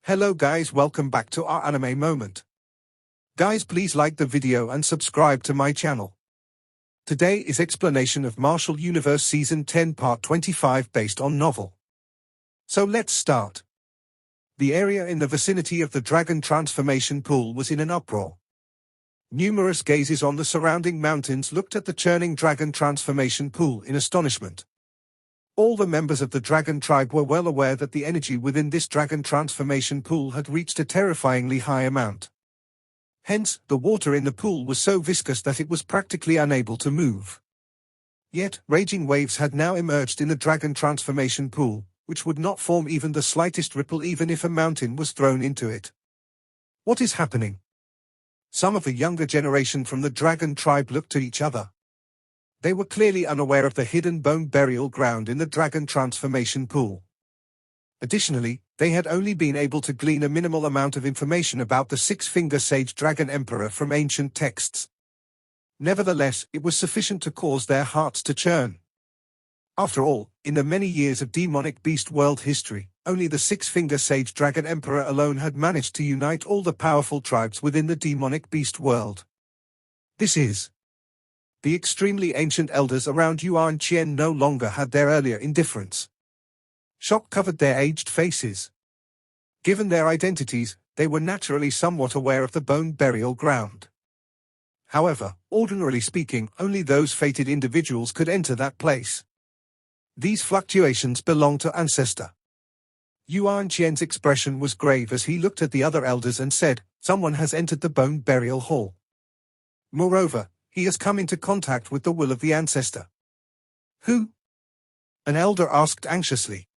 Hello guys, welcome back to our anime moment. Guys, please like the video and subscribe to my channel. Today is explanation of Martial Universe Season 10 Part 25 based on novel. So let's start. The area in the vicinity of the dragon transformation pool was in an uproar. Numerous gazes on the surrounding mountains looked at the churning dragon transformation pool in astonishment. All the members of the dragon tribe were well aware that the energy within this dragon transformation pool had reached a terrifyingly high amount. Hence, the water in the pool was so viscous that it was practically unable to move. Yet, raging waves had now emerged in the dragon transformation pool, which would not form even the slightest ripple even if a mountain was thrown into it. What is happening? Some of the younger generation from the dragon tribe looked at each other. They were clearly unaware of the hidden bone burial ground in the dragon transformation pool. Additionally, they had only been able to glean a minimal amount of information about the six-finger sage dragon emperor from ancient texts. Nevertheless, it was sufficient to cause their hearts to churn. After all, in the many years of demonic beast world history, only the six-finger sage dragon emperor alone had managed to unite all the powerful tribes within the demonic beast world. This is the extremely ancient elders around Yuan Qian no longer had their earlier indifference. Shock covered their aged faces. Given their identities, they were naturally somewhat aware of the bone burial ground. However, ordinarily speaking, only those fated individuals could enter that place. These fluctuations belong to ancestor. Yuan Qian's expression was grave as he looked at the other elders and said, "Someone has entered the bone burial hall. Moreover, he has come into contact with the will of the ancestor." "Who?" an elder asked anxiously.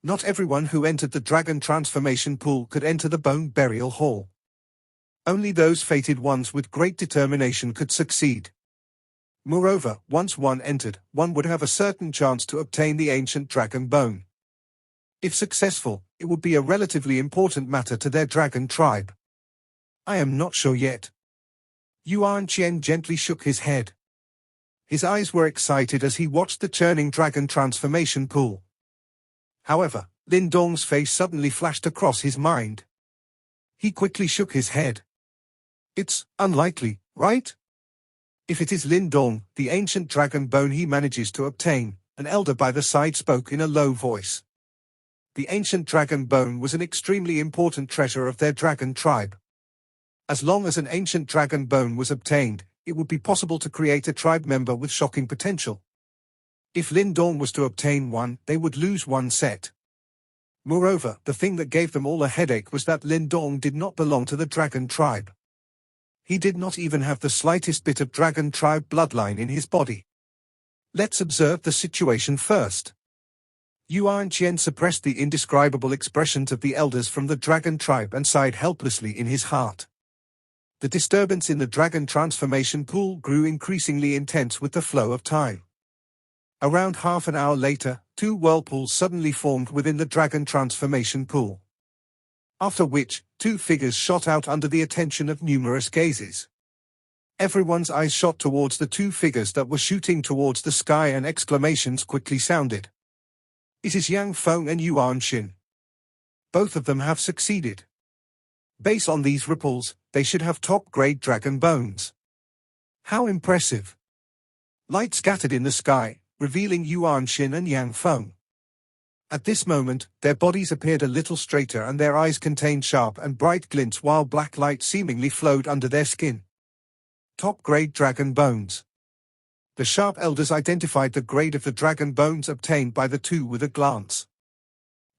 Not everyone who entered the dragon transformation pool could enter the bone burial hall. Only those fated ones with great determination could succeed. Moreover, once one entered, one would have a certain chance to obtain the ancient dragon bone. If successful, it would be a relatively important matter to their dragon tribe. "I am not sure yet." Yuan Qian gently shook his head. His eyes were excited as he watched the churning dragon transformation pool. However, Lin Dong's face suddenly flashed across his mind. He quickly shook his head. "It's unlikely, right?" "If it is Lin Dong, the ancient dragon bone he manages to obtain," an elder by the side spoke in a low voice. The ancient dragon bone was an extremely important treasure of their dragon tribe. As long as an ancient dragon bone was obtained, it would be possible to create a tribe member with shocking potential. If Lin Dong was to obtain one, they would lose one set. Moreover, the thing that gave them all a headache was that Lin Dong did not belong to the dragon tribe. He did not even have the slightest bit of dragon tribe bloodline in his body. Let's observe the situation first. Yuan Qian suppressed the indescribable expressions of the elders from the dragon tribe and sighed helplessly in his heart. The disturbance in the dragon transformation pool grew increasingly intense with the flow of time. Around half an hour later, two whirlpools suddenly formed within the dragon transformation pool. After which, two figures shot out under the attention of numerous gazes. Everyone's eyes shot towards the two figures that were shooting towards the sky and exclamations quickly sounded. It is Yang Feng and Yuan Xin. Both of them have succeeded. Based on these ripples, they should have top-grade dragon bones. How impressive! Light scattered in the sky, revealing Yuan Xin and Yang Feng. At this moment, their bodies appeared a little straighter and their eyes contained sharp and bright glints while black light seemingly flowed under their skin. Top-grade dragon bones. The sharp elders identified the grade of the dragon bones obtained by the two with a glance.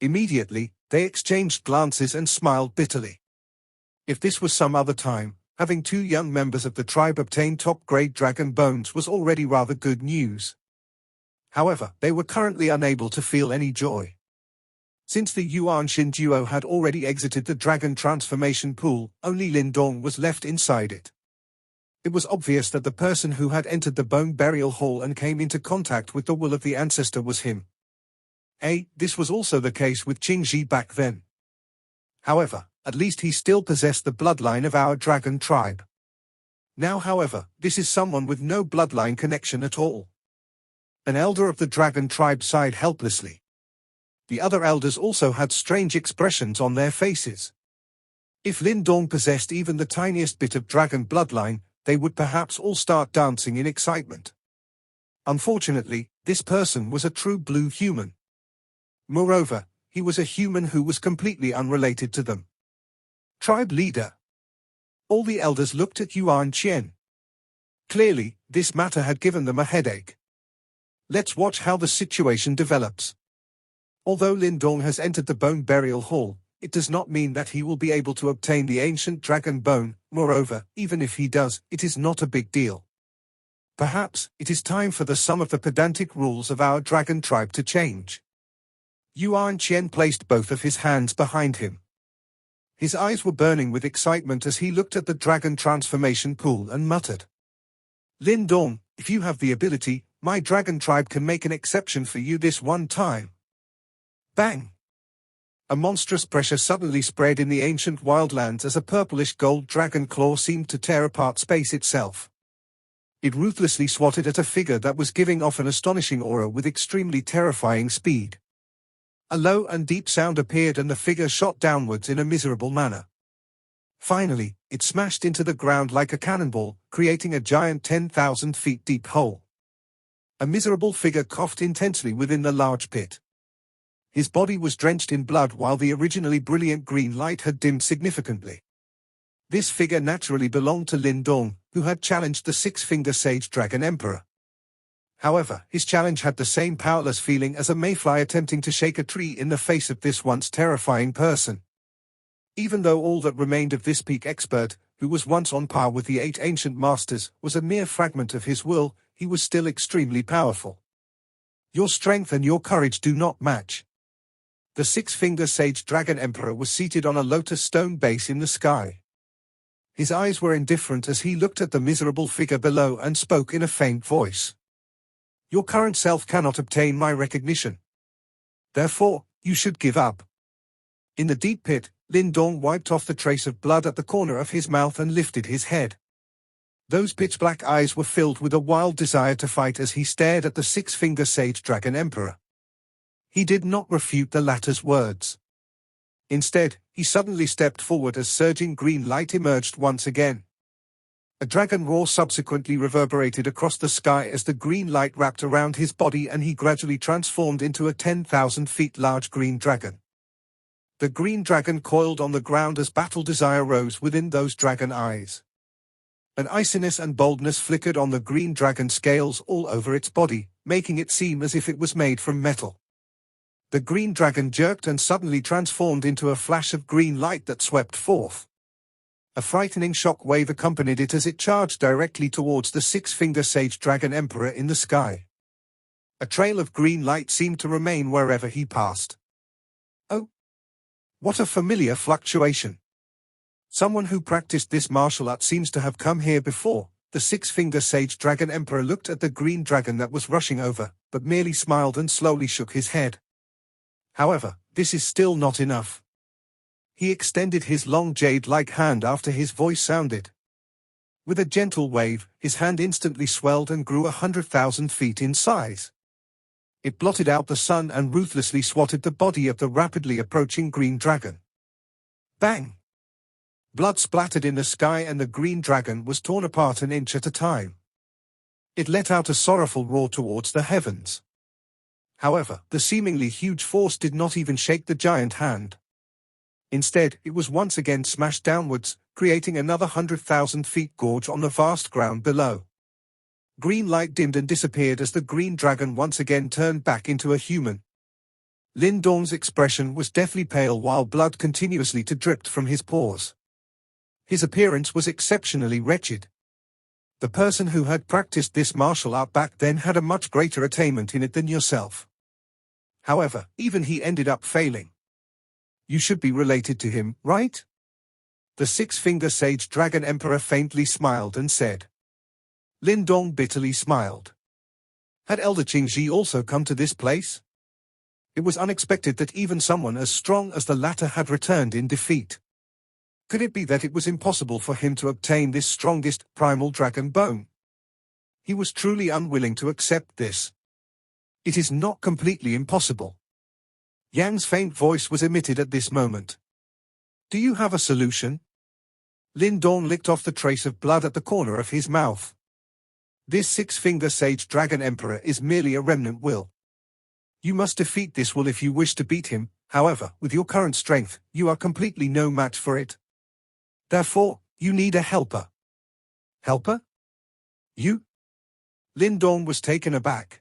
Immediately, they exchanged glances and smiled bitterly. If this was some other time, having two young members of the tribe obtain top-grade dragon bones was already rather good news. However, they were currently unable to feel any joy. Since the Yuan Xin duo had already exited the dragon transformation pool, only Lin Dong was left inside it. It was obvious that the person who had entered the bone burial hall and came into contact with the will of the ancestor was him. This was also the case with Qingji back then. However, at least he still possessed the bloodline of our dragon tribe. Now, however, this is someone with no bloodline connection at all. An elder of the dragon tribe sighed helplessly. The other elders also had strange expressions on their faces. If Lin Dong possessed even the tiniest bit of dragon bloodline, they would perhaps all start dancing in excitement. Unfortunately, this person was a true blue human. Moreover, he was a human who was completely unrelated to them. Tribe leader. All the elders looked at Yuan Qian. Clearly, this matter had given them a headache. Let's watch how the situation develops. Although Lin Dong has entered the Bone Burial Hall, it does not mean that he will be able to obtain the ancient dragon bone. Moreover, even if he does, it is not a big deal. Perhaps, it is time for some of the pedantic rules of our dragon tribe to change. Yuan Qian placed both of his hands behind him. His eyes were burning with excitement as he looked at the dragon transformation pool and muttered. Lin Dong, if you have the ability, my dragon tribe can make an exception for you this one time. Bang! A monstrous pressure suddenly spread in the ancient wildlands as a purplish gold dragon claw seemed to tear apart space itself. It ruthlessly swatted at a figure that was giving off an astonishing aura with extremely terrifying speed. A low and deep sound appeared and the figure shot downwards in a miserable manner. Finally, it smashed into the ground like a cannonball, creating a giant 10,000 feet deep hole. A miserable figure coughed intensely within the large pit. His body was drenched in blood while the originally brilliant green light had dimmed significantly. This figure naturally belonged to Lin Dong, who had challenged the Six-Finger Sage Dragon Emperor. However, his challenge had the same powerless feeling as a mayfly attempting to shake a tree in the face of this once terrifying person. Even though all that remained of this peak expert, who was once on par with the 8 ancient masters, was a mere fragment of his will, he was still extremely powerful. Your strength and your courage do not match. The Six-Finger Sage Dragon Emperor was seated on a lotus stone base in the sky. His eyes were indifferent as he looked at the miserable figure below and spoke in a faint voice. Your current self cannot obtain my recognition. Therefore, you should give up. In the deep pit, Lin Dong wiped off the trace of blood at the corner of his mouth and lifted his head. Those pitch-black eyes were filled with a wild desire to fight as he stared at the Six-Finger Sage Dragon Emperor. He did not refute the latter's words. Instead, he suddenly stepped forward as surging green light emerged once again. A dragon roar subsequently reverberated across the sky as the green light wrapped around his body and he gradually transformed into a 10,000 feet large green dragon. The green dragon coiled on the ground as battle desire rose within those dragon eyes. An iciness and boldness flickered on the green dragon scales all over its body, making it seem as if it was made from metal. The green dragon jerked and suddenly transformed into a flash of green light that swept forth. A frightening shock wave accompanied it as it charged directly towards the Six-Finger Sage Dragon Emperor in the sky. A trail of green light seemed to remain wherever he passed. Oh! What a familiar fluctuation! Someone who practiced this martial art seems to have come here before. The Six-Finger Sage Dragon Emperor looked at the green dragon that was rushing over, but merely smiled and slowly shook his head. However, this is still not enough. He extended his long jade-like hand after his voice sounded. With a gentle wave, his hand instantly swelled and grew 100,000 feet in size. It blotted out the sun and ruthlessly swatted the body of the rapidly approaching green dragon. Bang! Blood splattered in the sky and the green dragon was torn apart an inch at a time. It let out a sorrowful roar towards the heavens. However, the seemingly huge force did not even shake the giant hand. Instead, it was once again smashed downwards, creating another 100,000 feet gorge on the vast ground below. Green light dimmed and disappeared as the green dragon once again turned back into a human. Lin Dong's expression was deathly pale while blood continuously dripped from his pores. His appearance was exceptionally wretched. The person who had practiced this martial art back then had a much greater attainment in it than yourself. However, even he ended up failing. You should be related to him, right? The Six-Finger Sage Dragon Emperor faintly smiled and said. Lin Dong bitterly smiled. Had Elder Qingji also come to this place? It was unexpected that even someone as strong as the latter had returned in defeat. Could it be that it was impossible for him to obtain this strongest, primal dragon bone? He was truly unwilling to accept this. It is not completely impossible. Yang's faint voice was emitted at this moment. Do you have a solution? Lin Dong licked off the trace of blood at the corner of his mouth. This six-finger sage dragon emperor is merely a remnant will. You must defeat this will if you wish to beat him, however, with your current strength, you are completely no match for it. Therefore, you need a helper. Helper? You? Lin Dong was taken aback.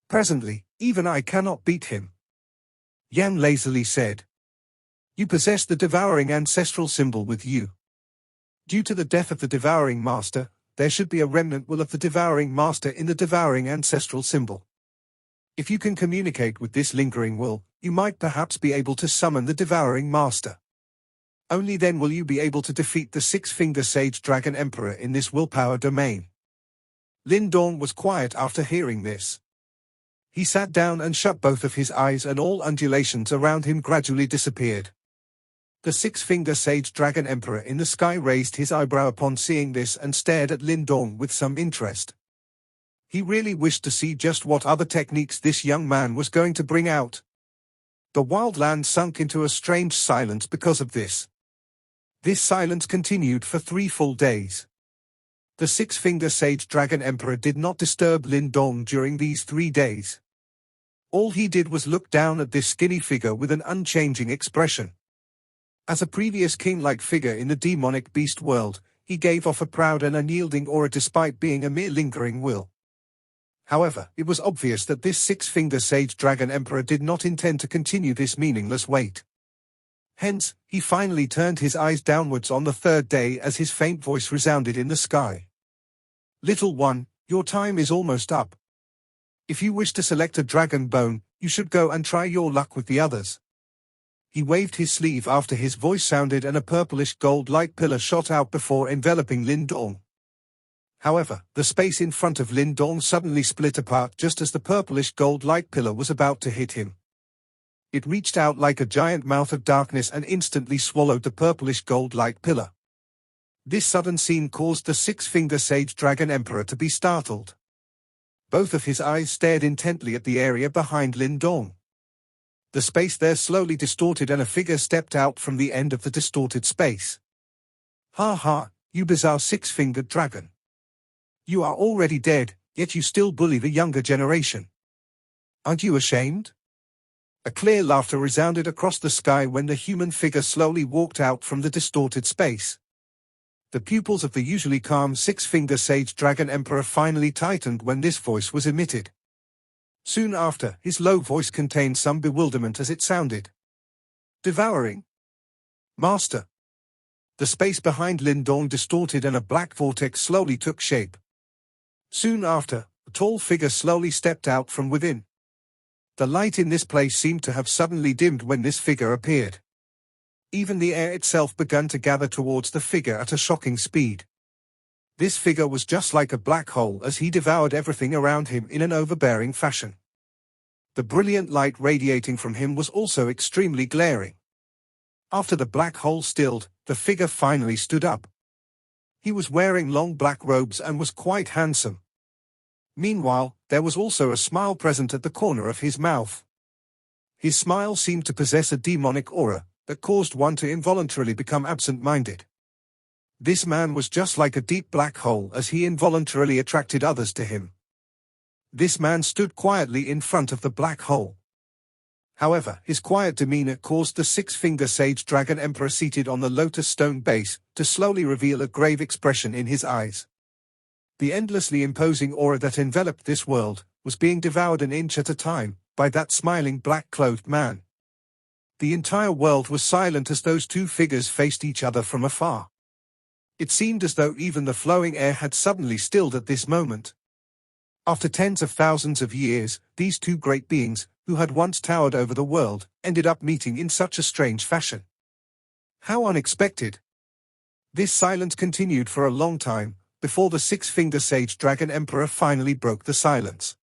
Presently, even I cannot beat him. Yang lazily said. You possess the devouring ancestral symbol with you. Due to the death of the devouring master, there should be a remnant will of the devouring master in the devouring ancestral symbol. If you can communicate with this lingering will, you might perhaps be able to summon the devouring master. Only then will you be able to defeat the six-finger sage dragon emperor in this willpower domain. Lin Dong was quiet after hearing this. He sat down and shut both of his eyes, and all undulations around him gradually disappeared. The six-finger sage dragon emperor in the sky raised his eyebrow upon seeing this and stared at Lin Dong with some interest. He really wished to see just what other techniques this young man was going to bring out. The wild land sunk into a strange silence because of this. This silence continued for 3 full days. The six-finger sage dragon emperor did not disturb Lin Dong during these 3 days. All he did was look down at this skinny figure with an unchanging expression. As a previous king-like figure in the demonic beast world, he gave off a proud and unyielding aura despite being a mere lingering will. However, it was obvious that this six-finger sage dragon emperor did not intend to continue this meaningless wait. Hence, he finally turned his eyes downwards on the 3rd day as his faint voice resounded in the sky. Little one, your time is almost up. If you wish to select a dragon bone, you should go and try your luck with the others. He waved his sleeve after his voice sounded, and a purplish gold light pillar shot out before enveloping Lin Dong. However, the space in front of Lin Dong suddenly split apart just as the purplish gold light pillar was about to hit him. It reached out like a giant mouth of darkness and instantly swallowed the purplish gold light pillar. This sudden scene caused the six-finger sage dragon emperor to be startled. Both of his eyes stared intently at the area behind Lin Dong. The space there slowly distorted and a figure stepped out from the end of the distorted space. Ha ha, you bizarre six-fingered dragon. You are already dead, yet you still bully the younger generation. Aren't you ashamed? A clear laughter resounded across the sky when the human figure slowly walked out from the distorted space. The pupils of the usually calm six-finger sage dragon emperor finally tightened when this voice was emitted. Soon after, his low voice contained some bewilderment as it sounded. Devouring. Master. The space behind Lin Dong distorted and a black vortex slowly took shape. Soon after, a tall figure slowly stepped out from within. The light in this place seemed to have suddenly dimmed when this figure appeared. Even the air itself began to gather towards the figure at a shocking speed. This figure was just like a black hole as he devoured everything around him in an overbearing fashion. The brilliant light radiating from him was also extremely glaring. After the black hole stilled, the figure finally stood up. He was wearing long black robes and was quite handsome. Meanwhile, there was also a smile present at the corner of his mouth. His smile seemed to possess a demonic aura that caused one to involuntarily become absent-minded. This man was just like a deep black hole as he involuntarily attracted others to him. This man stood quietly in front of the black hole. However, his quiet demeanor caused the six-finger sage dragon emperor seated on the lotus stone base to slowly reveal a grave expression in his eyes. The endlessly imposing aura that enveloped this world was being devoured an inch at a time by that smiling black-clothed man. The entire world was silent as those two figures faced each other from afar. It seemed as though even the flowing air had suddenly stilled at this moment. After tens of thousands of years, these two great beings, who had once towered over the world, ended up meeting in such a strange fashion. How unexpected! This silence continued for a long time, before the six-finger sage dragon emperor finally broke the silence.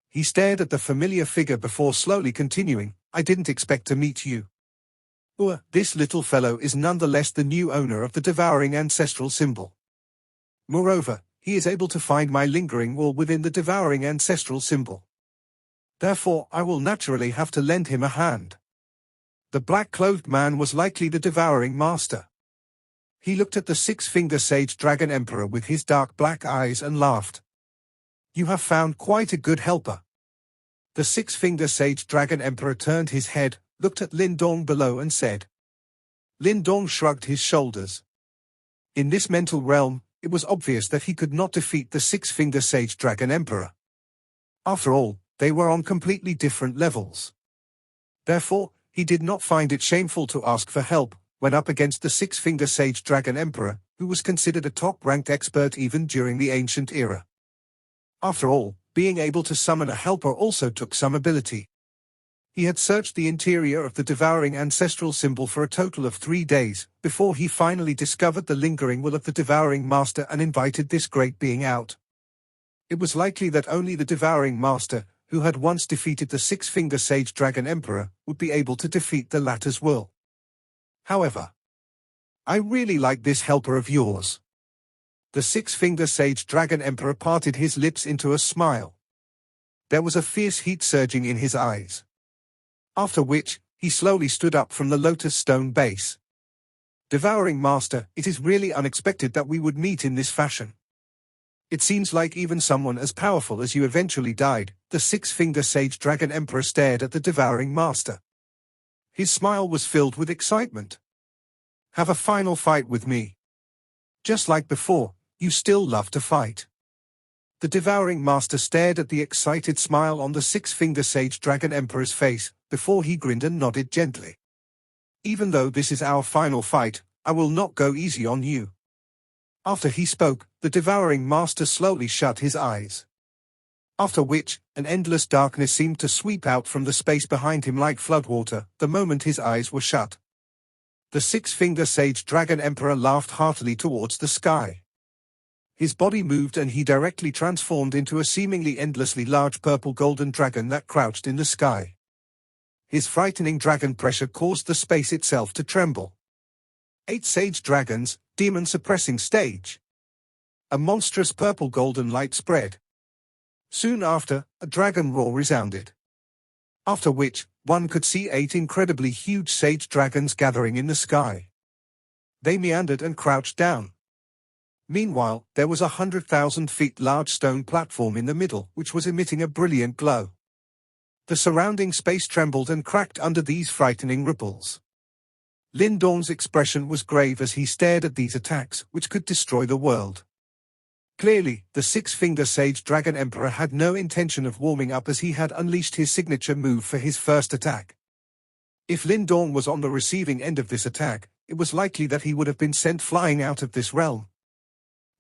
He stared at the familiar figure before slowly continuing, I didn't expect to meet you. This little fellow is nonetheless the new owner of the devouring ancestral symbol. Moreover, he is able to find my lingering will within the devouring ancestral symbol. Therefore, I will naturally have to lend him a hand. The black-clothed man was likely the devouring master. He looked at the six-finger sage dragon emperor with his dark black eyes and laughed. You have found quite a good helper. The six-finger sage dragon emperor turned his head, looked at Lin Dong below and said. Lin Dong shrugged his shoulders. In this mental realm, it was obvious that he could not defeat the six-finger sage dragon emperor. After all, they were on completely different levels. Therefore, he did not find it shameful to ask for help when up against the six-finger sage dragon emperor, who was considered a top-ranked expert even during the ancient era. After all, being able to summon a helper also took some ability. He had searched the interior of the devouring ancestral symbol for a total of 3 days, before he finally discovered the lingering will of the devouring master and invited this great being out. It was likely that only the devouring master, who had once defeated the six-finger sage dragon emperor, would be able to defeat the latter's will. However, I really like this helper of yours. The six-finger sage dragon emperor parted his lips into a smile. There was a fierce heat surging in his eyes. After which, he slowly stood up from the lotus stone base. Devouring master, it is really unexpected that we would meet in this fashion. It seems like even someone as powerful as you eventually died. The six-finger sage dragon emperor stared at the devouring master. His smile was filled with excitement. Have a final fight with me. Just like before, you still love to fight. The devouring master stared at the excited smile on the six-finger sage dragon emperor's face, before he grinned and nodded gently. Even though this is our final fight, I will not go easy on you. After he spoke, the devouring master slowly shut his eyes. After which, an endless darkness seemed to sweep out from the space behind him like floodwater, the moment his eyes were shut. The six-finger sage dragon emperor laughed heartily towards the sky. His body moved and he directly transformed into a seemingly endlessly large purple golden dragon that crouched in the sky. His frightening dragon pressure caused the space itself to tremble. 8 sage dragons, demon suppressing stage. A monstrous purple golden light spread. Soon after, a dragon roar resounded. After which, one could see 8 incredibly huge sage dragons gathering in the sky. They meandered and crouched down. Meanwhile, there was 100,000 feet large stone platform in the middle, which was emitting a brilliant glow. The surrounding space trembled and cracked under these frightening ripples. Lin Dong's expression was grave as he stared at these attacks, which could destroy the world. Clearly, the six-finger sage dragon emperor had no intention of warming up as he had unleashed his signature move for his first attack. If Lin Dong was on the receiving end of this attack, it was likely that he would have been sent flying out of this realm.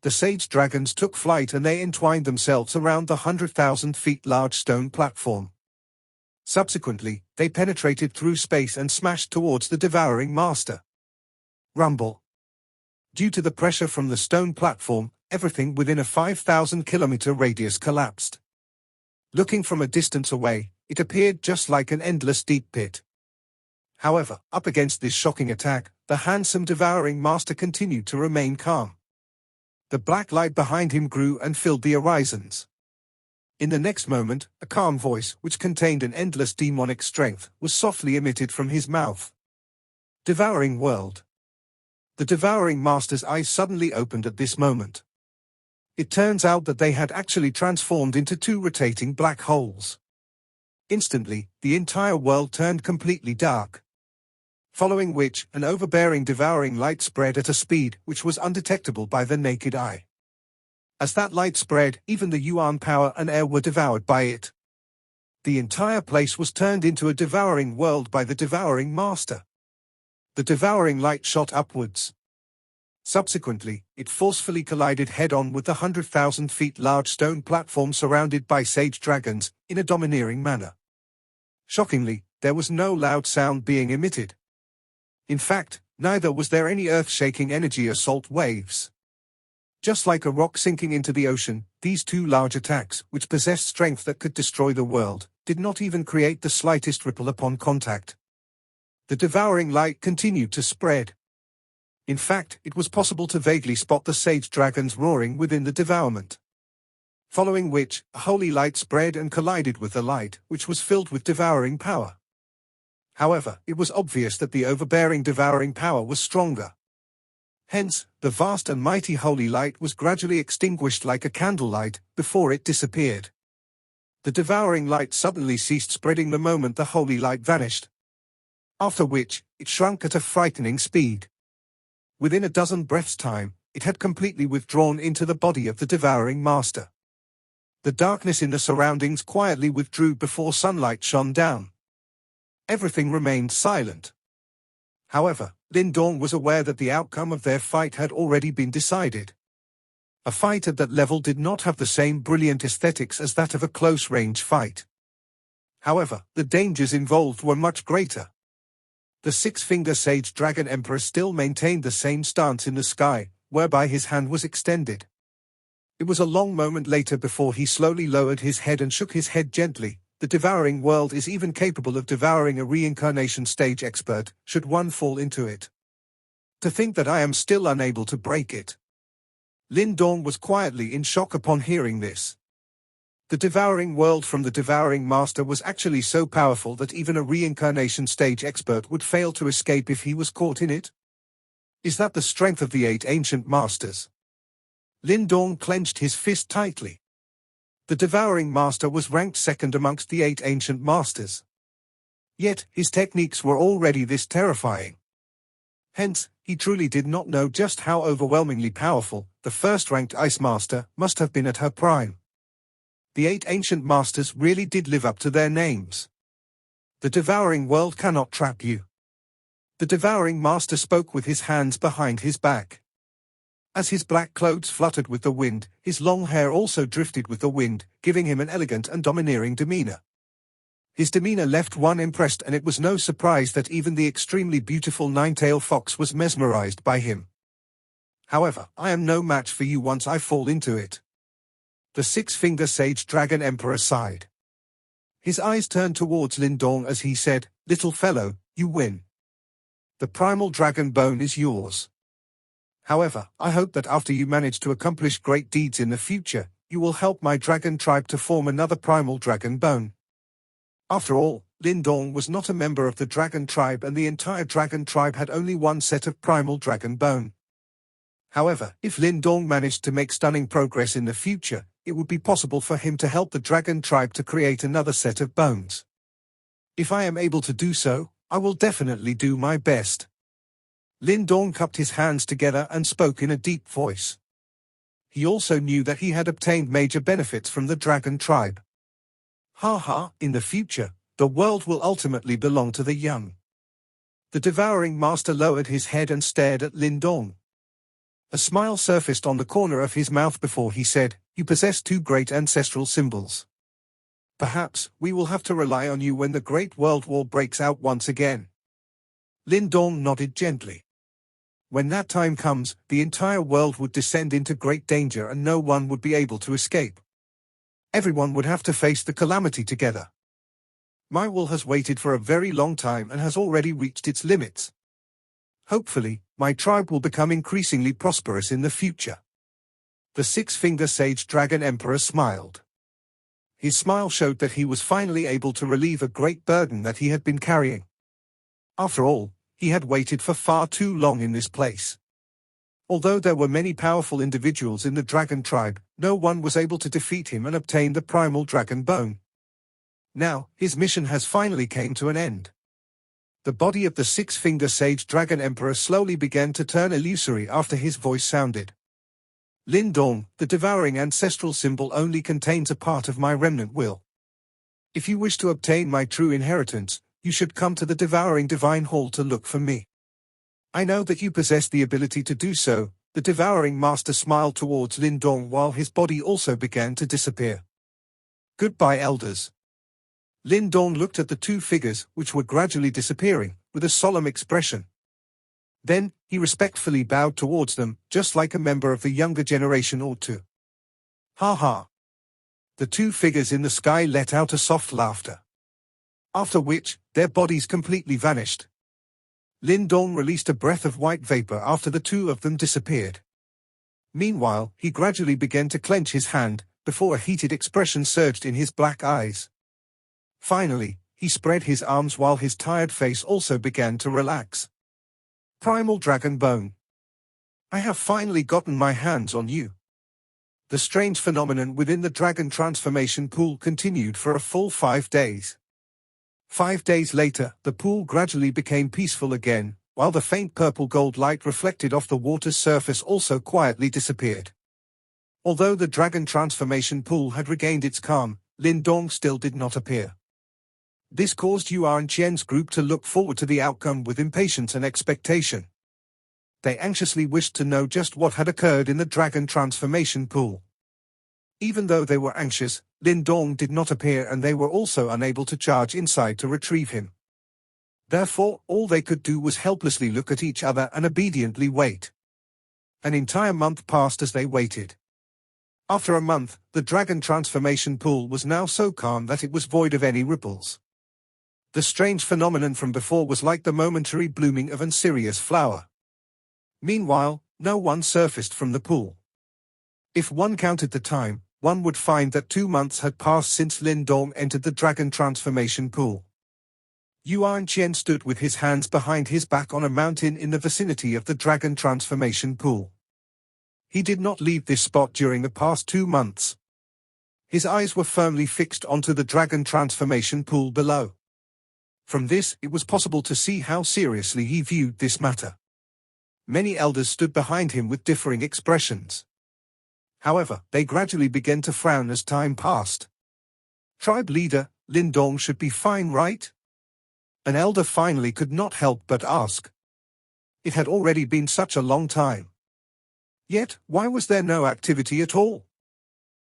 The sage dragons took flight and they entwined themselves around the 100,000 feet large stone platform. Subsequently, they penetrated through space and smashed towards the devouring master. Rumble. Due to the pressure from the stone platform, everything within a 5,000-kilometer radius collapsed. Looking from a distance away, it appeared just like an endless deep pit. However, up against this shocking attack, the handsome devouring master continued to remain calm. The black light behind him grew and filled the horizons. In the next moment, a calm voice, which contained an endless demonic strength, was softly emitted from his mouth. Devouring world. The devouring master's eyes suddenly opened at this moment. It turns out that they had actually transformed into 2 rotating black holes. Instantly, the entire world turned completely dark. Following which, an overbearing devouring light spread at a speed which was undetectable by the naked eye. As that light spread, even the yuan power and air were devoured by it. The entire place was turned into a devouring world by the devouring master. The devouring light shot upwards. Subsequently, it forcefully collided head-on with the 100,000 feet large stone platform surrounded by sage dragons, in a domineering manner. Shockingly, there was no loud sound being emitted. In fact, neither was there any earth-shaking energy assault waves. Just like a rock sinking into the ocean, these 2 large attacks, which possessed strength that could destroy the world, did not even create the slightest ripple upon contact. The devouring light continued to spread. In fact, it was possible to vaguely spot the sage dragons roaring within the devourment. following which, a holy light spread and collided with the light, which was filled with devouring power. However, it was obvious that the overbearing devouring power was stronger. Hence, the vast and mighty holy light was gradually extinguished like a candlelight, before it disappeared. The devouring light suddenly ceased spreading the moment the holy light vanished. After which, it shrunk at a frightening speed. Within a dozen breaths' time, it had completely withdrawn into the body of the devouring master. The darkness in the surroundings quietly withdrew before sunlight shone down. Everything remained silent. However, Lindong was aware that the outcome of their fight had already been decided. A fight at that level did not have the same brilliant aesthetics as that of a close-range fight. However, the dangers involved were much greater. The six-finger sage dragon emperor still maintained the same stance in the sky, whereby his hand was extended. It was a long moment later before he slowly lowered his head and shook his head gently. The devouring world is even capable of devouring a reincarnation stage expert, should one fall into it. To think that I am still unable to break it. Lindong was quietly in shock upon hearing this. The devouring world from the devouring master was actually so powerful that even a reincarnation stage expert would fail to escape if he was caught in it? Is that the strength of the 8 ancient masters? Lindong clenched his fist tightly. The devouring master was ranked second amongst the 8 ancient masters. Yet, his techniques were already this terrifying. Hence, he truly did not know just how overwhelmingly powerful the first-ranked ice master must have been at her prime. The 8 ancient masters really did live up to their names. The devouring world cannot trap you. The devouring master spoke with his hands behind his back. As his black clothes fluttered with the wind, his long hair also drifted with the wind, giving him an elegant and domineering demeanor. His demeanor left one impressed, and it was no surprise that even the extremely beautiful nine-tailed fox was mesmerized by him. However, I am no match for you once I fall into it. The six-finger sage dragon emperor sighed. His eyes turned towards Lindong as he said, "Little fellow, you win. The primal dragon bone is yours. However, I hope that after you manage to accomplish great deeds in the future, you will help my dragon tribe to form another primal dragon bone." After all, Lindong was not a member of the dragon tribe, and the entire dragon tribe had only one set of primal dragon bone. However, if Lindong managed to make stunning progress in the future, it would be possible for him to help the dragon tribe to create another set of bones. If I am able to do so, I will definitely do my best. Lindong cupped his hands together and spoke in a deep voice. He also knew that he had obtained major benefits from the dragon tribe. In the future, the world will ultimately belong to the young. The devouring master lowered his head and stared at Lindong. A smile surfaced on the corner of his mouth before he said, "You possess 2 great ancestral symbols. Perhaps we will have to rely on you when the Great World War breaks out once again." Lindong nodded gently. When that time comes, the entire world would descend into great danger and no one would be able to escape. Everyone would have to face the calamity together. My will has waited for a very long time and has already reached its limits. Hopefully, my tribe will become increasingly prosperous in the future. The six-finger sage dragon emperor smiled. His smile showed that he was finally able to relieve a great burden that he had been carrying. After all, he had waited for far too long in this place. Although there were many powerful individuals in the dragon tribe, no one was able to defeat him and obtain the primal dragon bone. Now, his mission has finally came to an end. The body of the six-finger sage dragon emperor slowly began to turn illusory after his voice sounded. "Lindong, the devouring ancestral symbol only contains a part of my remnant will. If you wish to obtain my true inheritance, you should come to the devouring divine hall to look for me. I know that you possess the ability to do so." The devouring master smiled towards Lindong while his body also began to disappear. "Goodbye, elders." Lindong looked at the 2 figures, which were gradually disappearing, with a solemn expression. Then, he respectfully bowed towards them, just like a member of the younger generation ought to. The 2 figures in the sky let out a soft laughter. After which, their bodies completely vanished. Lindong released a breath of white vapor after the 2 of them disappeared. Meanwhile, he gradually began to clench his hand, before a heated expression surged in his black eyes. Finally, he spread his arms while his tired face also began to relax. Primal Dragon Bone. I have finally gotten my hands on you. The strange phenomenon within the dragon transformation pool continued for a full 5 days. 5 days later, the pool gradually became peaceful again, while the faint purple-gold light reflected off the water's surface also quietly disappeared. Although the dragon transformation pool had regained its calm, Lin Dong still did not appear. This caused Yuan Qian's group to look forward to the outcome with impatience and expectation. They anxiously wished to know just what had occurred in the dragon transformation pool. Even though they were anxious, Lin Dong did not appear and they were also unable to charge inside to retrieve him. Therefore, all they could do was helplessly look at each other and obediently wait. An entire month passed as they waited. After a month, the dragon transformation pool was now so calm that it was void of any ripples. The strange phenomenon from before was like the momentary blooming of an serious flower. Meanwhile, no one surfaced from the pool. If one counted the time, one would find that 2 months had passed since Lin Dong entered the dragon transformation pool. Yuan Qian stood with his hands behind his back on a mountain in the vicinity of the dragon transformation pool. He did not leave this spot during the past 2 months. His eyes were firmly fixed onto the dragon transformation pool below. From this, it was possible to see how seriously he viewed this matter. Many elders stood behind him with differing expressions. However, they gradually began to frown as time passed. Tribe leader, Lin Dong should be fine, right? An elder finally could not help but ask. It had already been such a long time. Yet, why was there no activity at all?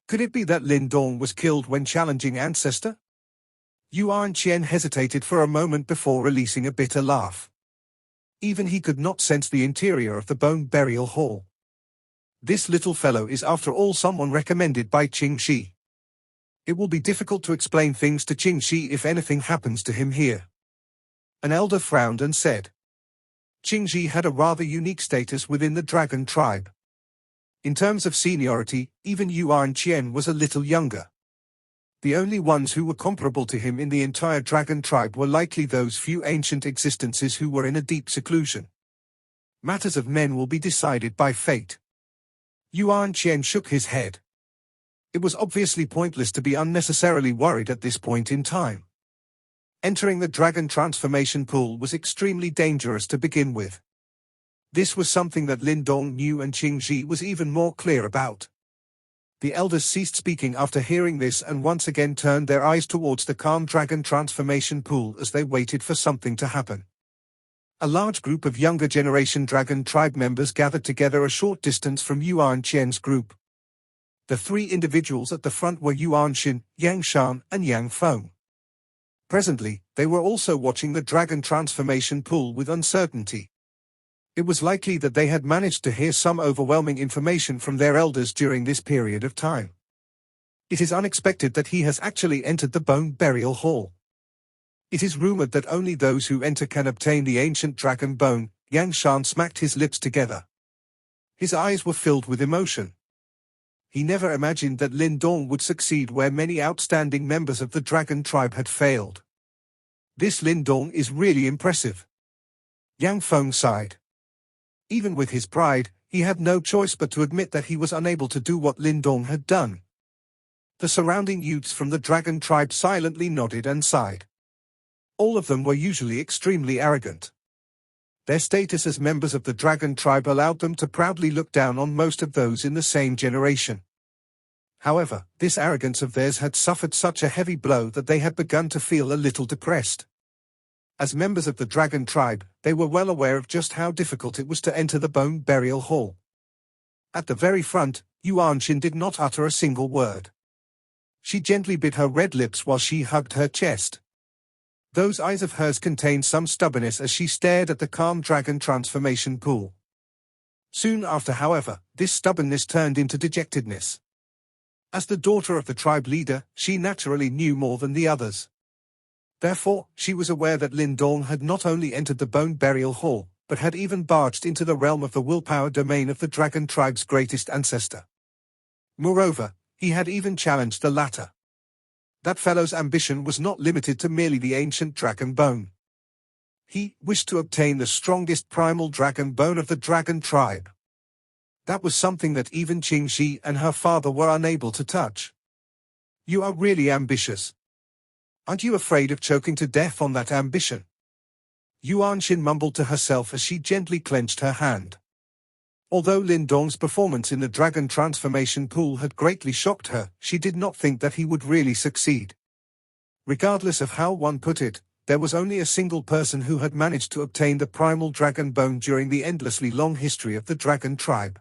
Could it be that Lin Dong was killed when challenging Ancestor? Yuan Qian hesitated for a moment before releasing a bitter laugh. Even he could not sense the interior of the bone burial hall. This little fellow is after all someone recommended by Qing Shi. It will be difficult to explain things to Qing Shi if anything happens to him here. An elder frowned and said. Qing Shi had a rather unique status within the dragon tribe. In terms of seniority, even Yuan Qian was a little younger. The only ones who were comparable to him in the entire dragon tribe were likely those few ancient existences who were in a deep seclusion. Matters of men will be decided by fate. Yuan Qian shook his head. It was obviously pointless to be unnecessarily worried at this point in time. Entering the dragon transformation pool was extremely dangerous to begin with. This was something that Lin Dong knew and Qing Shi was even more clear about. The elders ceased speaking after hearing this and once again turned their eyes towards the calm dragon transformation pool as they waited for something to happen. A large group of younger generation dragon tribe members gathered together a short distance from Yuan Qian's group. The 3 individuals at the front were Yuan Xin, Yang Shan, and Yang Feng. Presently, they were also watching the dragon transformation pool with uncertainty. It was likely that they had managed to hear some overwhelming information from their elders during this period of time. It is unexpected that he has actually entered the bone burial hall. It is rumored that only those who enter can obtain the ancient dragon bone. Yang Shan smacked his lips together. His eyes were filled with emotion. He never imagined that Lin Dong would succeed where many outstanding members of the dragon tribe had failed. This Lin Dong is really impressive. Yang Feng sighed. Even with his pride, he had no choice but to admit that he was unable to do what Lin Dong had done. The surrounding youths from the dragon tribe silently nodded and sighed. All of them were usually extremely arrogant. Their status as members of the dragon tribe allowed them to proudly look down on most of those in the same generation. However, this arrogance of theirs had suffered such a heavy blow that they had begun to feel a little depressed. As members of the dragon tribe, they were well aware of just how difficult it was to enter the bone burial hall. At the very front, Yuan Xin did not utter a single word. She gently bit her red lips while she hugged her chest. Those eyes of hers contained some stubbornness as she stared at the calm dragon transformation pool. Soon after, however, this stubbornness turned into dejectedness. As the daughter of the tribe leader, she naturally knew more than the others. Therefore, she was aware that Lin Dong had not only entered the bone burial hall, but had even barged into the realm of the willpower domain of the dragon tribe's greatest ancestor. Moreover, He had even challenged the latter. That fellow's ambition was not limited to merely the ancient dragon bone. He wished to obtain the strongest primal dragon bone of the dragon tribe. That was something that even Qing Shi and her father were unable to touch. You are really ambitious. Aren't you afraid of choking to death on that ambition? Yuan Xin mumbled to herself as she gently clenched her hand. Although Lin Dong's performance in the dragon transformation pool had greatly shocked her, she did not think that he would really succeed. Regardless of how one put it, there was only a single person who had managed to obtain the primal dragon bone during the endlessly long history of the dragon tribe.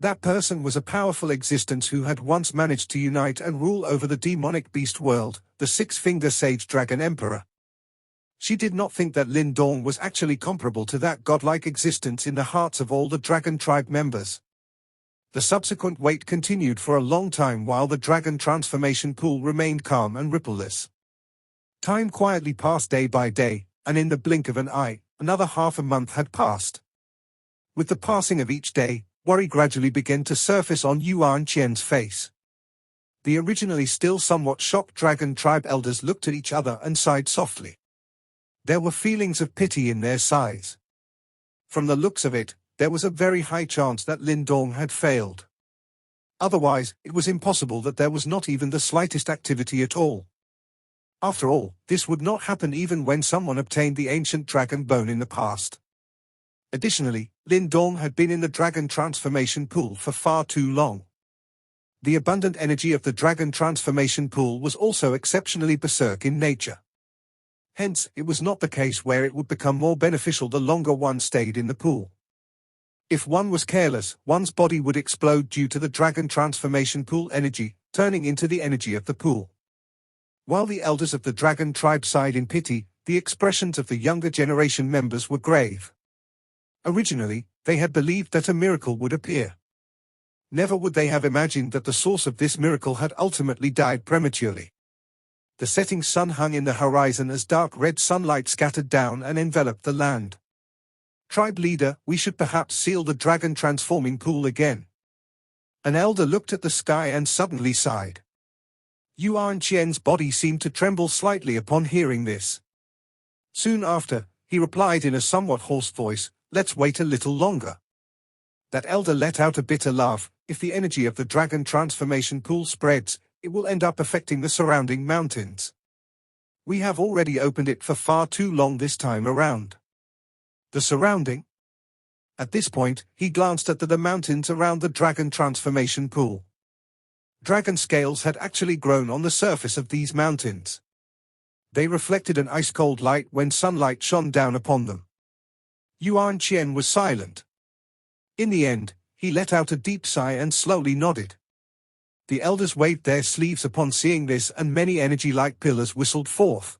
That person was a powerful existence who had once managed to unite and rule over the demonic beast world, the six-finger sage dragon emperor. She did not think that Lin Dong was actually comparable to that godlike existence in the hearts of all the dragon tribe members. The subsequent wait continued for a long time while the dragon transformation pool remained calm and rippleless. Time quietly passed day by day, and in the blink of an eye, another half a month had passed. With the passing of each day, worry gradually began to surface on Yuan Qian's face. The originally still somewhat shocked dragon tribe elders looked at each other and sighed softly. There were feelings of pity in their sighs. From the looks of it, there was a very high chance that Lin Dong had failed. Otherwise, it was impossible that there was not even the slightest activity at all. After all, this would not happen even when someone obtained the ancient dragon bone in the past. Additionally, Lin Dong had been in the dragon transformation pool for far too long. The abundant energy of the dragon transformation pool was also exceptionally berserk in nature. Hence, it was not the case where it would become more beneficial the longer one stayed in the pool. If one was careless, one's body would explode due to the dragon transformation pool energy, turning into the energy of the pool. While the elders of the dragon tribe sighed in pity, the expressions of the younger generation members were grave. Originally, they had believed that a miracle would appear. Never would they have imagined that the source of this miracle had ultimately died prematurely. The setting sun hung in the horizon as dark red sunlight scattered down and enveloped the land. Tribe leader, we should perhaps seal the dragon transforming pool again. An elder looked at the sky and suddenly sighed. Yuan Qian's body seemed to tremble slightly upon hearing this. Soon after, he replied in a somewhat hoarse voice, "Let's wait a little longer." That elder let out a bitter laugh. If the energy of the dragon transformation pool spreads, it will end up affecting the surrounding mountains. We have already opened it for far too long this time around. The surrounding? At this point, he glanced at the mountains around the dragon transformation pool. Dragon scales had actually grown on the surface of these mountains. They reflected an ice-cold light when sunlight shone down upon them. Yuan Qian was silent. In the end, he let out a deep sigh and slowly nodded. The elders waved their sleeves upon seeing this, and many energy-like pillars whistled forth.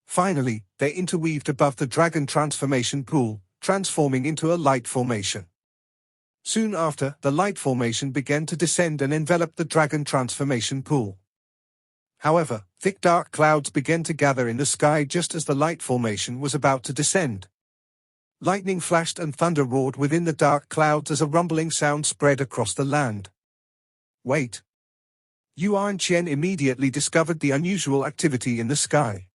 Finally, they interweaved above the dragon transformation pool, transforming into a light formation. Soon after, the light formation began to descend and envelop the dragon transformation pool. However, thick dark clouds began to gather in the sky just as the light formation was about to descend. Lightning flashed and thunder roared within the dark clouds as a rumbling sound spread across the land. Wait. Yuan Qian immediately discovered the unusual activity in the sky.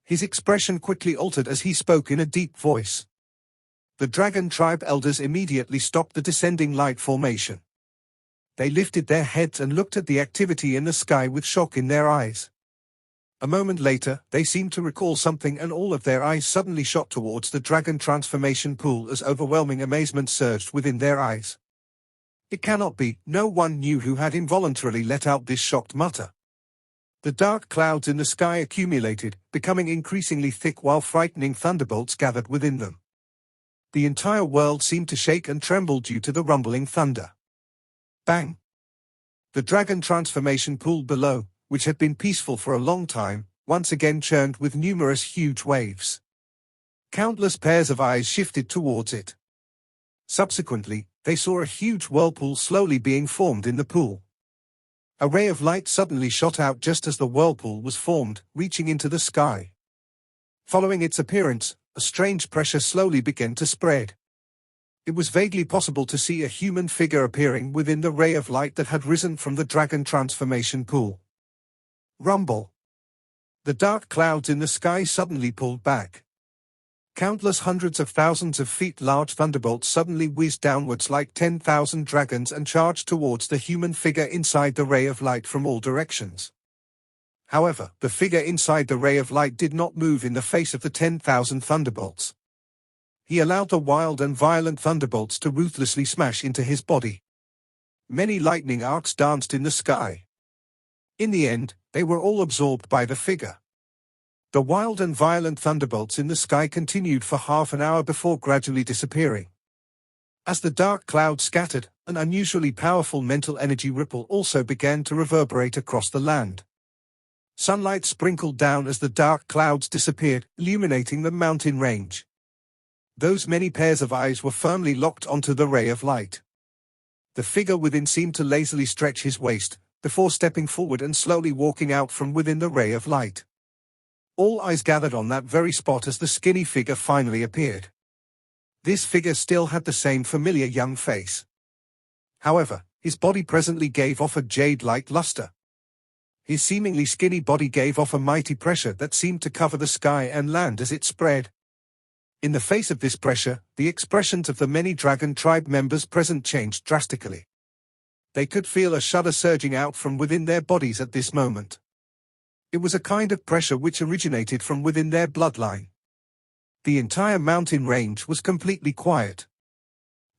His expression quickly altered as he spoke in a deep voice. The dragon tribe elders immediately stopped the descending light formation. They lifted their heads and looked at the activity in the sky with shock in their eyes. A moment later, they seemed to recall something, and all of their eyes suddenly shot towards the dragon transformation pool as overwhelming amazement surged within their eyes. It cannot be. No one knew who had involuntarily let out this shocked mutter. The dark clouds in the sky accumulated, becoming increasingly thick while frightening thunderbolts gathered within them. The entire world seemed to shake and tremble due to the rumbling thunder. Bang! The dragon transformation pool below, which had been peaceful for a long time, once again churned with numerous huge waves. Countless pairs of eyes shifted towards it. Subsequently, they saw a huge whirlpool slowly being formed in the pool. A ray of light suddenly shot out just as the whirlpool was formed, reaching into the sky. Following its appearance, a strange pressure slowly began to spread. It was vaguely possible to see a human figure appearing within the ray of light that had risen from the dragon transformation pool. Rumble. The dark clouds in the sky suddenly pulled back. Countless hundreds of thousands of feet large thunderbolts suddenly whizzed downwards like 10,000 dragons and charged towards the human figure inside the ray of light from all directions. However, the figure inside the ray of light did not move in the face of the 10,000 thunderbolts. He allowed the wild and violent thunderbolts to ruthlessly smash into his body. Many lightning arcs danced in the sky. In the end, they were all absorbed by the figure. The wild and violent thunderbolts in the sky continued for half an hour before gradually disappearing. As the dark clouds scattered, an unusually powerful mental energy ripple also began to reverberate across the land. Sunlight sprinkled down as the dark clouds disappeared, illuminating the mountain range. Those many pairs of eyes were firmly locked onto the ray of light. The figure within seemed to lazily stretch his waist, before stepping forward and slowly walking out from within the ray of light. All eyes gathered on that very spot as the skinny figure finally appeared. This figure still had the same familiar young face. However, his body presently gave off a jade-like luster. His seemingly skinny body gave off a mighty pressure that seemed to cover the sky and land as it spread. In the face of this pressure, the expressions of the many dragon tribe members present changed drastically. They could feel a shudder surging out from within their bodies at this moment. It was a kind of pressure which originated from within their bloodline. The entire mountain range was completely quiet.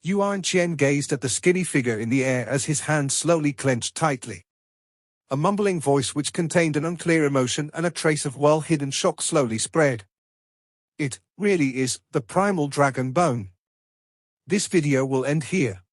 Yuan Qian gazed at the skinny figure in the air as his hands slowly clenched tightly. A mumbling voice which contained an unclear emotion and a trace of well-hidden shock slowly spread. It really is the primal dragon bone. This video will end here.